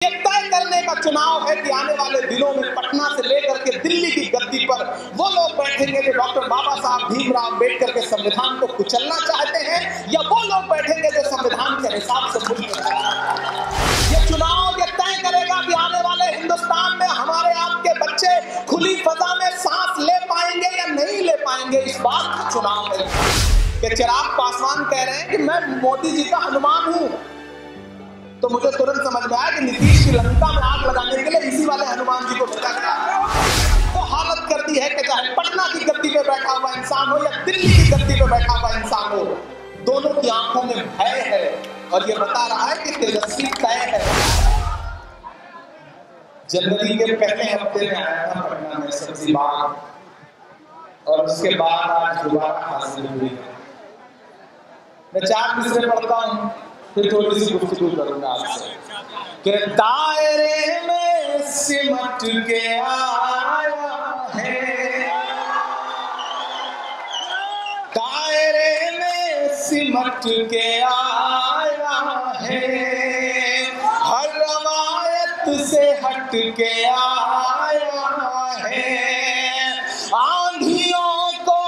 ये तय करने का चुनाव है कि आने वाले दिनों में पटना से लेकर के दिल्ली की गद्दी पर वो लोग बैठेंगे जो डॉक्टर बाबा साहब भीमराव अंबेडकर के संविधान को कुचलना चाहते हैं, या वो लोग बैठेंगे जो संविधान के हिसाब से मुल्क में। ये चुनाव ये तय करेगा कि आने वाले हिंदुस्तान में हमारे आपके बच्चे खुली फजा में सांस ले पाएंगे या नहीं ले पाएंगे। इस बात का चुनाव है कि चिराग पासवान कह रहे हैं कि मैं मोदी जी का हनुमान हूं, तो मुझे तुरंत समझ में आया कि नीतीश श्रीलंका में आग लगाने के लिए इसी वाले हनुमान जी को भेजा गया। तो हालत कर दी है कि चाहे पटना की गद्दी पे बैठा हुआ इंसान हो या दिल्ली की गद्दी पे बैठा हुआ इंसान हो, दोनों की आंखों में भय है और ये बता रहा है कि तेजस्वी तय है। जनवरी के पहले हफ्ते में आया था पटना में सब्जी बाग, और उसके बाद आज दोबारा हाजिर हुई है। मैं 4 मिसरे पढ़ता हूँ, फिर थोड़ी सी गुफ्तगू करूंगा आपसे। कि दायरे में सिमट के आया है, दायरे में सिमट के आया है, हर रवायत से हट के आया है, आंधियों को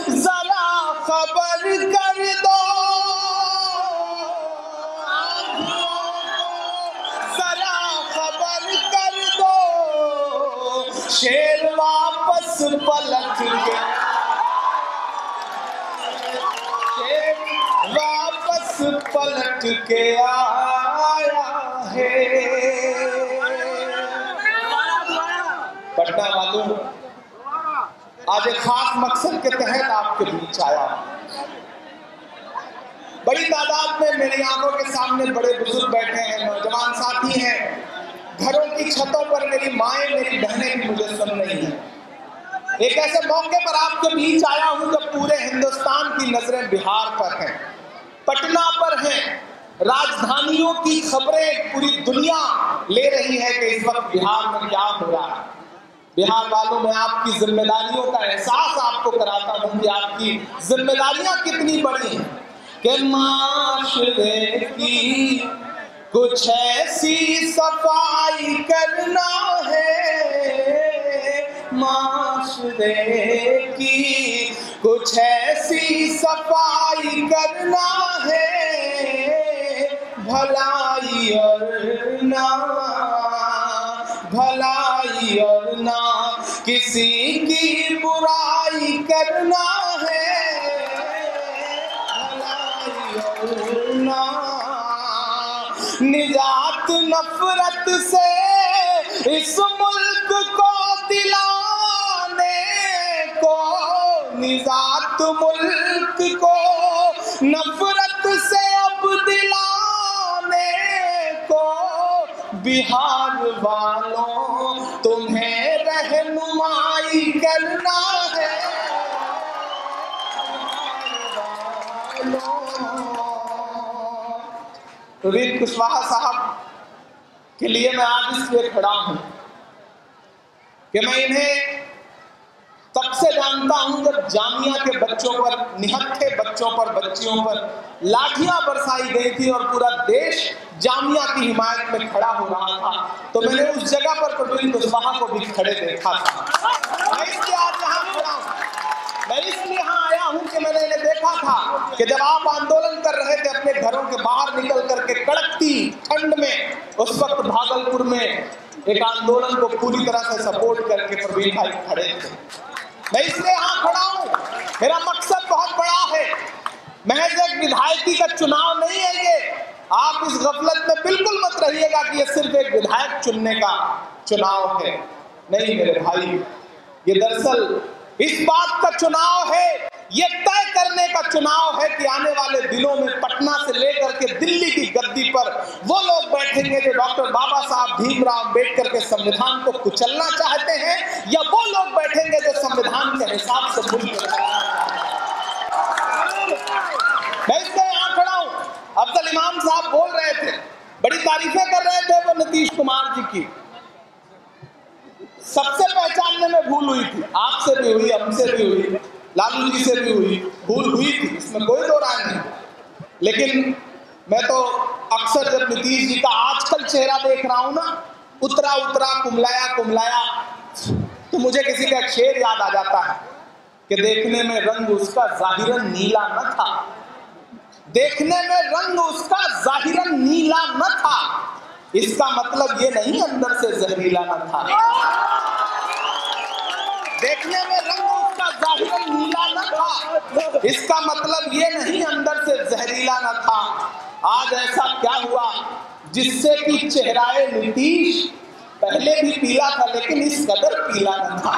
जरा खबर कर दो, शेर वापस पलट के, शेर वापस पलट के आया है। पटना वालों, आज एक खास मकसद के तहत आपके बीच आया। बड़ी तादाद में मेरी आंखों के सामने बड़े बुजुर्ग बैठे हैं, नौजवान साथी हैं, घरों की छतों पर मेरी माएं मेरी बहनें भी मुझे सुन रही हैं। एक ऐसे मौके पर आपके बीच आया हूं जब पूरे हिंदुस्तान की नजरें बिहार पर हैं, पटना पर हैं। राजधानियों की खबरें पूरी दुनिया ले रही है कि इस वक्त बिहार में क्या हो रहा है। बिहार वालों में आपकी जिम्मेदारियों का एहसास आपको कराता हूं कि आपकी जिम्मेदारियां कितनी बड़ी हैं। कि माशरे की कुछ ऐसी सफाई करना है, माशरे की कुछ ऐसी सफाई करना है, भलाई और ना, भलाई और ना किसी की बुराई करना है, भलाई और ना निजात नफरत से इस मुल्क को दिलाने को, निजात मुल्क को नफरत से अब दिलाने को, बिहार वालों तुम्हें रहनुमाई करना है। प्रवीण कुशवाहा साहब के लिए मैं आज इसलिए खड़ा हूं कि मैं इन्हें तब से जानता हूं जब जामिया के बच्चों पर, निहत्थे बच्चों पर, बच्चियों पर लाठियां बरसाई गई थी और पूरा देश जामिया की हिमायत में खड़ा हो रहा था, तो मैंने उस जगह पर प्रवीण कुशवाहा को भी खड़े देखा था। मैं इसलिए आज यहाँ खड़ा हूं, मैं इसलिए यहाँ आया हूं कि मैंने इन्हें देखा था कि जब आप आंदोलन कर रहे थे अपने घरों के बाहर निकल करके कड़कती ठंड में, उस वक्त भागलपुर में एक आंदोलन को पूरी तरह से सपोर्ट करके प्रवीण भाई खड़े थे। मैं इसलिए यहाँ खड़ा हूँ, मेरा मकसद बहुत बड़ा है, महज एक विधायकी का चुनाव नहीं है ये। आप इस गफलत में बिल्कुल मत रहिएगा कि ये सिर्फ एक विधायक चुनने का चुनाव है। नहीं मेरे भाई, ये दरअसल इस बात का चुनाव है, ये तय करने का चुनाव है कि आने वाले दिनों में पटना से लेकर के दिल्ली की गद्दी पर वो लोग बैठेंगे जो डॉक्टर बाबा साहब भीमराव अंबेडकर के संविधान को कुचलना चाहते हैं, या वो लोग बैठेंगे जो संविधान के हिसाब से मुल्क में। मैं इसलिए यहाँ खड़ा हूँ। अफजल इमाम साहब बोल रहे थे, बड़ी तारीफें कर रहे थे वो नीतीश कुमार जी की। सबसे पहचानने में भूल हुई थी, आपसे भी हुई, हमसे भी हुई, लालू जी से भी हुई, भूल हुई थी, इसमें कोई दो राय नहीं। लेकिन मैं तो अक्सर जब नीतीश जी का आजकल चेहरा देख रहा हूं ना, उतरा उतरा कुमलाया कुमलाया, तो मुझे किसी का शेर याद आ जाता है कि देखने में रंग उसका जाहिरन नीला न था, देखने में रंग उसका जाहिरन नीला न था, इसका मतलब ये नहीं अंदर से जहरीला न था। देखने में रंग उसका जाहिरन नीला न था, इसका मतलब ये नहीं अंदर से जहरीला न था। आज ऐसा क्या हुआ जिससे कि चेहराए नीतीश पहले भी पीला था लेकिन इस कदर पीला न था।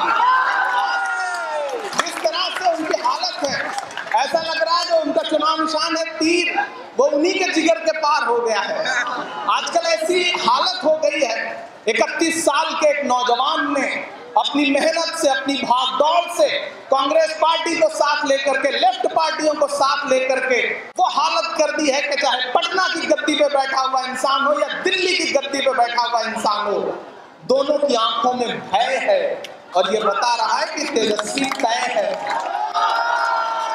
जिस तरह से उनकी हालत है, ऐसा लग रहा है जो उनका चुनाव निशान है तीर, वो उन्हीं के जिगर के पार हो गया है। आजकल ऐसी हालत हो गई है, 31 साल के एक नौजवान ने अपनी मेहनत से, अपनी भागदौड़ से कांग्रेस पार्टी को साथ लेकर के, लेफ्ट पार्टियों को साथ लेकर के वो हालत कर दी है कि चाहे पटना की गद्दी पे बैठा हुआ इंसान हो या दिल्ली की गद्दी पे बैठा हुआ इंसान हो, दोनों की आंखों में भय है और ये बता रहा है कि तेजस्वी तय है।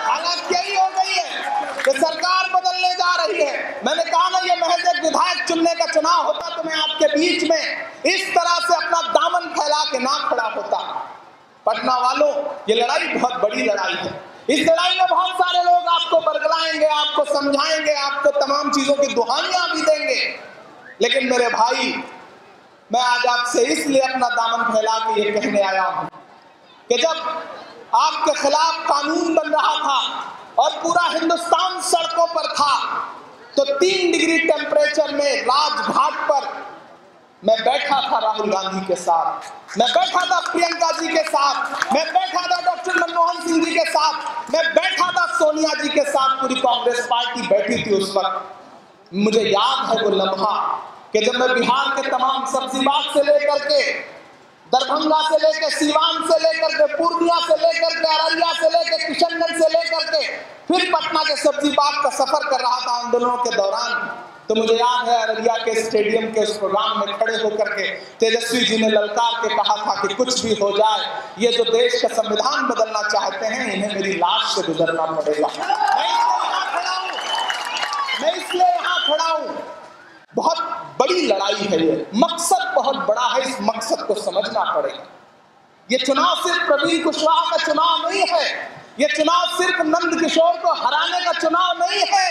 हालत यही हो गई है कि सरकार बदलने जा रही है। मैंने कहा ना, ये महज एक विधायक चुनने का चुनाव होता तो मैं आपके बीच में इस तरह से अपना दामन फैला के ना खड़ा होता। पटना वालों, ये लड़ाई बहुत बड़ी लड़ाई है। इस लड़ाई में बहुत सारे लोग आपको बरगलाएंगे, आपको समझाएंगे, आपको तमाम चीजों की दुहानियां भी देंगे, लेकिन मेरे भाई, मैं आज आपसे इसलिए अपना दामन फैला के ये कहने आया हूं कि जब आपके खिलाफ कानून बन रहा था और पूरा हिंदुस्तान सड़कों पर था, तो 3 डिग्री टेम्परेचर में राजघाट पर मैं बैठा था राहुल गांधी के साथ, मैं बैठा था प्रियंका जी के साथ, मैं बैठा था डॉक्टर मनमोहन सिंह जी के साथ, मैं बैठा था सोनिया जी के साथ, पूरी कांग्रेस पार्टी बैठी थी उस वक्त। मुझे याद है वो लम्हा कि जब मैं बिहार के तमाम सब्जी बाग से लेकर के, दरभंगा से लेकर, सीवान से लेकर के, पूर्णिया से लेकर के, अररिया से लेकर, किशनगंज से लेकर के फिर पटना के सब्जी बाग का सफर कर रहा था आंदोलनों के दौरान, तो मुझे याद है अररिया के स्टेडियम के उस प्रोग्राम में खड़े होकर के तेजस्वी जी ने ललकार के कहा था कि कुछ भी हो जाए, ये जो देश का संविधान बदलना चाहते हैं, इन्हें मेरी लाश से गुजरना पड़ेगा। मैं इसलिए यहाँ खड़ा हूँ। बहुत बड़ी लड़ाई है ये, मकसद बहुत बड़ा है, इस मकसद को समझना पड़ेगा। ये चुनाव सिर्फ प्रवीण कुशवाहा का चुनाव नहीं है, ये चुनाव सिर्फ नंद किशोर को हराने का चुनाव नहीं है,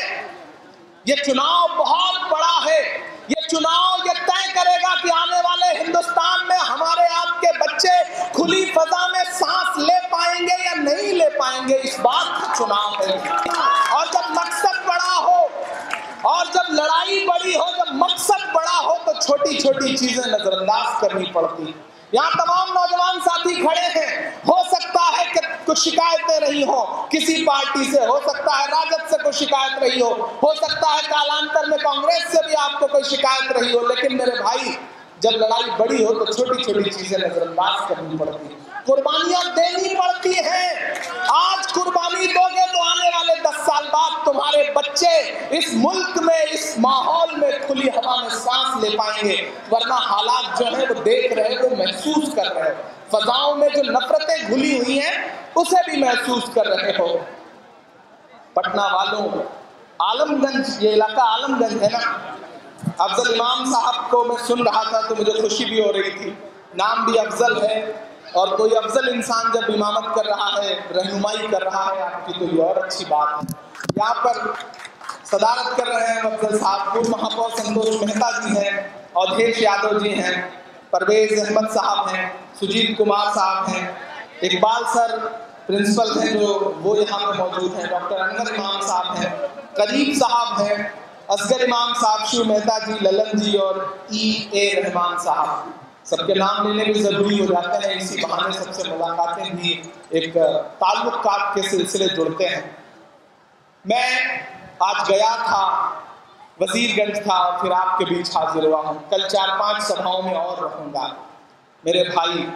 ये चुनाव बहुत बड़ा है। ये चुनाव ये तय करेगा कि आने वाले हिंदुस्तान में हमारे आपके बच्चे खुली फजा में सांस ले पाएंगे या नहीं ले पाएंगे, इस बात का चुनाव है। और जब मकसद बड़ा हो और जब लड़ाई बड़ी हो, जब मकसद बड़ा हो, तो छोटी छोटी चीजें नजरअंदाज करनी पड़ती। यहाँ तमाम नौजवान साथी खड़े हैं, हो सकता है कि कुछ शिकायतें रही हो किसी पार्टी से, हो सकता है राजद से कोई शिकायत रही हो सकता है कालांतर में कांग्रेस से भी आपको कोई शिकायत रही हो, लेकिन मेरे भाई, जब लड़ाई बड़ी हो तो छोटी छोटी चीजें नजरअंदाज करनी पड़ती, कुर्बानियां देनी पड़ती हैं। आज कुर्बानी दोगे तो आने वाले 10 साल बाद तुम्हारे बच्चे इस मुल्क में, इस माहौल में खुली हवा में सांस ले पाएंगे, वरना हालात जो है वो देख रहे हो, महसूस कर रहे हो। फजाओं में जो नफरतें घुली हुई हैं उसे भी महसूस कर रहे हो। पटना वालों, आलमगंज, ये इलाका आलमगंज है ना, अफजल इमाम साहब को मैं सुन रहा था तो मुझे खुशी भी हो रही थी, नाम भी अफजल है, और कोई अफजल इंसान जब इमामत कर रहा है, रहनुमाई कर रहा है आपकी, तो ये और अच्छी बात है। यहाँ पर सदारत कर रहे हैं अफजल साहब, पूर्व महापौर संतोष मेहता जी हैं, अवधेश यादव जी हैं, परवेज अहमद साहब हैं, सुजीत कुमार साहब हैं, इकबाल सर प्रिंसिपल हैं जो वो यहाँ पे मौजूद हैं, डॉक्टर अनवर इमाम साहब हैं, करीब साहब हैं, असगर इमाम साहब, शिव मेहता जी, ललन जी और E.A. रहमान साहब। सबके नाम लेने भी जरूरी हो जाते हैं, इसी बहाने सबसे मुलाकातें भी एक ताल्लुकात के सिलसिले जुड़ते हैं। मैं आज गया था, वजीरगंज था, और फिर आपके बीच हाजिर हुआ हूँ। कल 4-5 सभाओं में और रहूँगा। मेरे भाई,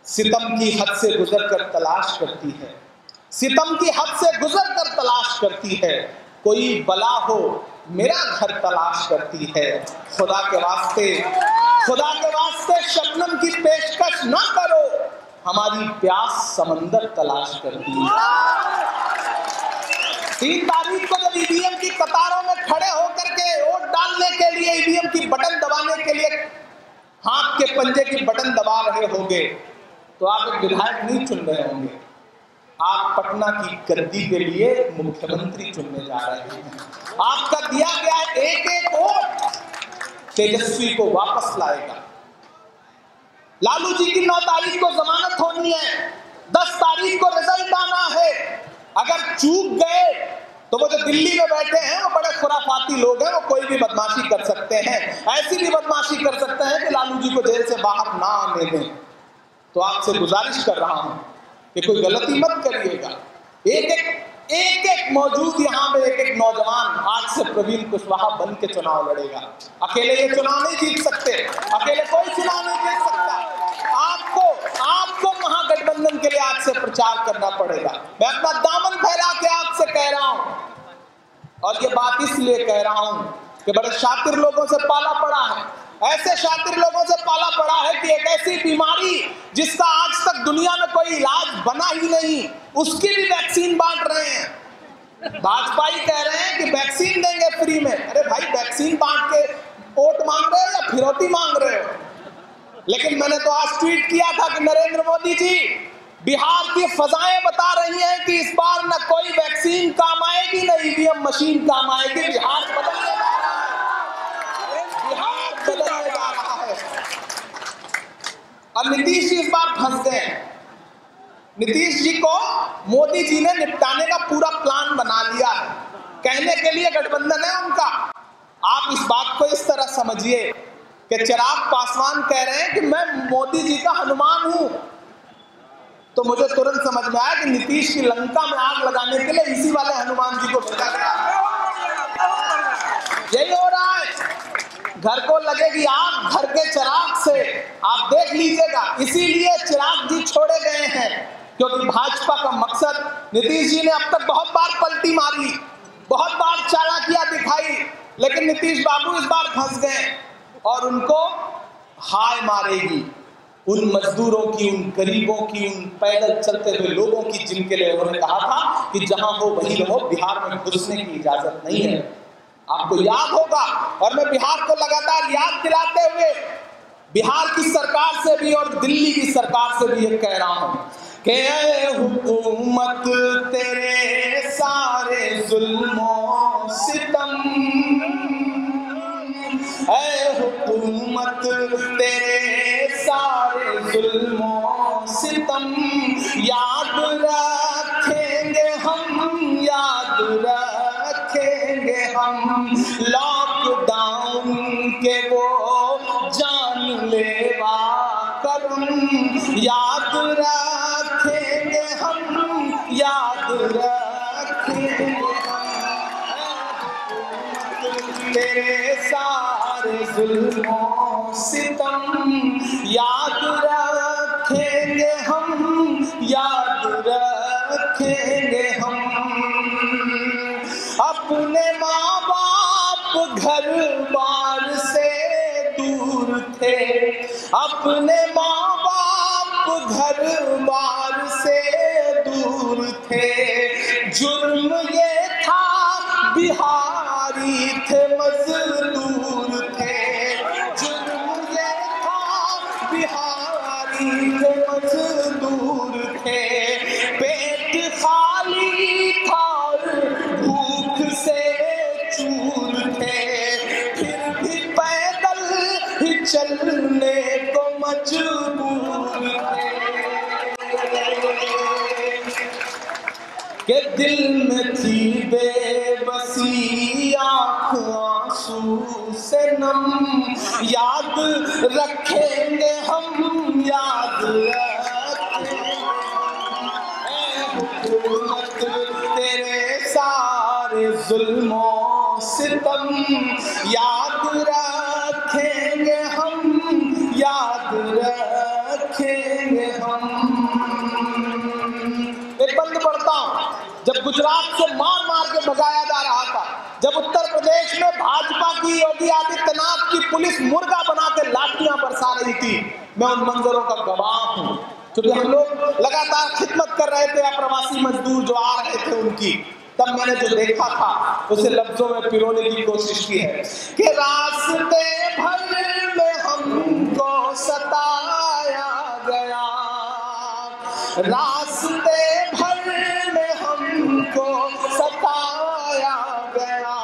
सितम की हद से गुजर कर तलाश करती है, सितम की हद से गुजर कर तलाश करती है, कोई बला हो मेरा घर तलाश करती है। खुदा के वास्ते शबनम की पेशकश ना करो, हमारी प्यास समंदर तलाश करती है। 3 तारीख को जब EVM की कतारों में खड़े होकर के वोट डालने के लिए, ईवीएम की बटन दबाने के लिए हाथ के पंजे की बटन दबा रहे होंगे, तो आप एक विधायक नहीं चुन रहे होंगे, आप पटना की गद्दी के लिए मुख्यमंत्री चुनने जा रहे हैं। आपका दिया गया एक एक वोट तेजस्वी को वापस लाएगा। लालू जी की 9 तारीख को जमानत होनी है, 10 तारीख को रिजल्ट आना है। अगर चूक गए तो वो जो दिल्ली में बैठे हैं वो बड़े खुराफाती लोग हैं, वो कोई भी बदमाशी कर सकते हैं, ऐसी भी बदमाशी कर सकते हैं कि लालू जी को जेल से बाहर ना आने दें। तो आपसे गुजारिश कर रहा हूं कि कोई गलती मत करिएगा। एक एक मौजूद यहाँ पे एक एक नौजवान आज से प्रवीण कुशवाहा बन के चुनाव लड़ेगा। अकेले ये चुनाव नहीं जीत सकते, अकेले कोई चुनाव नहीं जीत सकता। आपको महागठबंधन के लिए आज से प्रचार करना पड़ेगा। मैं अपना दामन फैला के आपसे कह रहा हूं, और ये बात इसलिए कह रहा हूं कि बड़े शातिर लोगों से पाला पड़ा है, ऐसे शातिर लोगों से पाला पड़ा है कि एक ऐसी बीमारी जिसका आज तक दुनिया में कोई इलाज बना ही नहीं, उसकी भी वैक्सीन बांट रहे हैं। भाजपा ही कह रहे हैं कि वैक्सीन देंगे फ्री में। अरे भाई, वैक्सीन बांट के वोट मांग रहे हो या फिरौती मांग रहे हो? लेकिन मैंने तो आज ट्वीट किया था कि नरेंद्र मोदी जी बिहार की फजाएं बता रही हैं कि इस बार न कोई वैक्सीन काम आएगी, न ईवीएम मशीन काम आएगी। बिहार बदलने जा रहा है, बिहार बदलने जा रहा है। और नीतीश जी इस बार फंस गए। नीतीश जी को मोदी जी ने निपटाने का पूरा प्लान बना लिया है। कहने के लिए गठबंधन है उनका। आप इस बात को इस तरह समझिए कि चिराग पासवान कह रहे हैं कि मैं मोदी जी का हनुमान हूं, तो मुझे तुरंत समझ में आया कि नीतीश की लंका में आग लगाने के लिए इसी वाले हनुमान जी को भेजा गया। यही हो रहा है। घर को लगेगी आग घर के चिराग से, आप देख लीजिएगा। इसीलिए चिराग जी छोड़े गए हैं, क्योंकि भाजपा का मकसद, नीतीश जी ने अब तक बहुत बार पलटी मारी, बहुत बार चालाकियां दिखाई, लेकिन नीतीश बाबू इस बार फंस गए और उनको हाय मारेगी उन मजदूरों की, उन गरीबों की, उन पैदल चलते हुए लोगों की, जिनके लिए उन्होंने कहा था कि जहां हो वहीं रहो, बिहार में घुसने की इजाजत नहीं है। आपको याद होगा, और मैं बिहार को लगातार याद दिलाते हुए बिहार की सरकार से भी और दिल्ली की सरकार से भी ये कह रहा हूं कि ऐ हुकूमत तेरे सारे जुल्मों सितम, ऐ हुकूमत तेरे सारे जुल्मों सितम, याद रखेंगे हम, याद रखेंगे हम, लॉकडाउन के वो जानलेवा करम, याद रखेंगे हम, याद रखेंगे हम, तेरे सारे जुल्मों सितम, याद रखेंगे हम, याद रखेंगे हम। अपने माँ बाप घर बार से दूर थे, अपने माँ बाप घर बार से दूर थे, जुर्म ये था बिहारी थे मजदूर थे, जुर्म ये था बिहारी थे मजदूर थे, पेट खाली था भूख से चूर थे, फिर भी पैदल ही चलने को मजबूर थे, के दिल में थी बेबसी आँख आंसू से नम, याद रखेंगे हम, याद रखेंगे, हुकूमत तेरे सारे जुल्मों सितम, याद रखेंगे हम, याद रखेंगे हम। एक बंद पढ़ता हूं, जब गुजरात से मार मार के भगाया जा रहा था, जब उत्तर प्रदेश में भाजपा की, योगी आदित्यनाथ की पुलिस मुर्गा बना के लाठियां बरसा रही थी, मैं उन मंजरों का गवाह हूं, क्योंकि हम लोग लगातार खिदमत कर रहे थे, अप्रवासी मजदूर जो आ रहे थे उनकी। तब मैंने जो देखा था उसे लफ्जों में पिरोने की कोशिश की है कि रास्ते भर में हमको सताया गया, रास्ते भर में हमको सताया गया,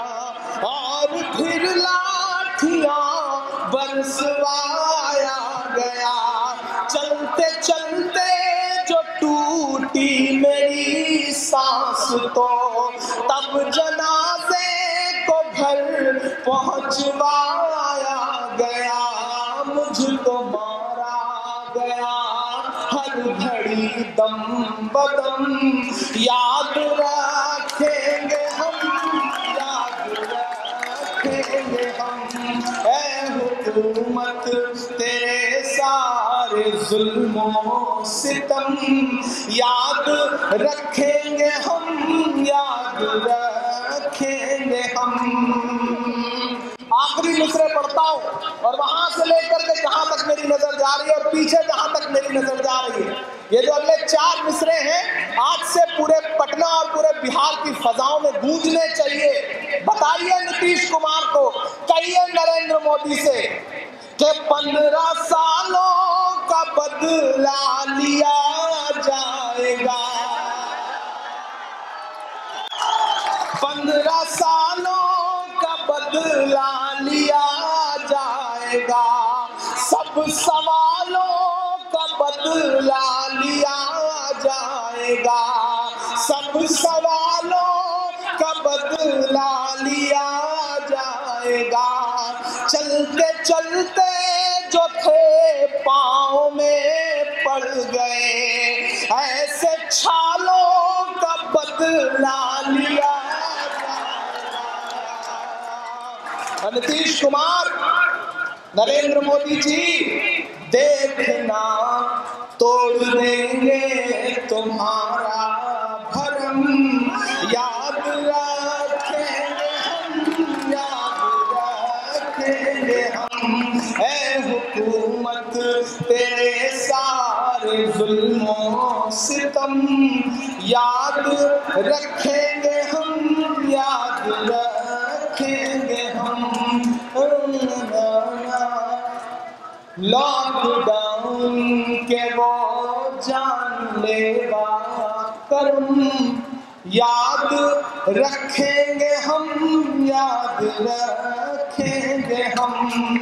और फिर लाठियां बरसवाया गया। चलते चलते जो टूटी मेरी सांस तो तब जनाजे को घर पहुंचवाया गया। मुझको मारा गया हर घड़ी दम बदम, याद रखेंगे हम, याद रखेंगे हम। ऐ हुकूमत तेरे सारे जुल्मों सितम, याद रखेंगे हम, याद रखेंगे हम। आखिरी मिसरे पढ़ता हूं और वहां से लेकर के जहां तक मेरी नजर जा रही है और पीछे जहां तक मेरी नजर जा रही है, ये जो अगले 4 मिसरे हैं आज से पूरे पटना और पूरे बिहार की फजाओं में गूंजने चाहिए। बताइए नीतीश कुमार को, कहिए नरेंद्र मोदी से कि 15 सालों का बदला लिया जाएगा, 15 सालों का बदला लिया जाएगा, सब सवालों का बदला लिया जाएगा, सब सवालों का बदला लिया जाएगा। चलते चलते जो थे पाँव में पड़ गए, ऐसे छालों का बदला लिया जाएगा। नीतीश कुमार, नरेंद्र मोदी जी, देखना तोड़ देंगे तुम्हारा भरम, याद रखेंगे हम, याद रखेंगे हम। ऐ हुकूमत तेरे सारे जुल्मों सितम, याद रखेंगे हम, याद रखेंगे हम। लॉकडाउन के वो जानलेवा कर्म, याद रखेंगे हम, याद रखेंगे हम।